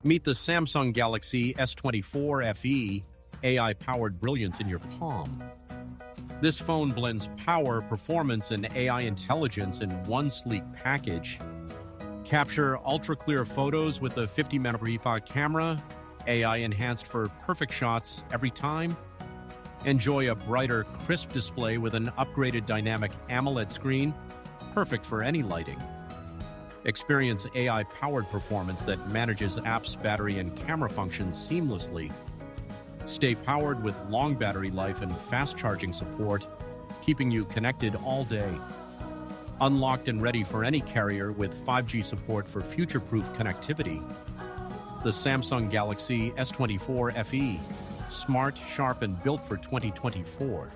Meet the Samsung Galaxy S24 FE, AI-powered brilliance in your palm. This phone blends power, performance, and AI intelligence in one sleek package. Capture ultra-clear photos with a 50-megapixel camera, AI-enhanced for perfect shots every time. Enjoy a brighter, crisp display with an upgraded dynamic AMOLED screen, perfect for any lighting. Experience AI-powered performance that manages apps, battery, and camera functions seamlessly. Stay powered with long battery life and fast charging support, keeping you connected all day. Unlocked and ready for any carrier with 5G support for future-proof connectivity. The Samsung Galaxy S24 FE, smart, sharp, and built for 2024.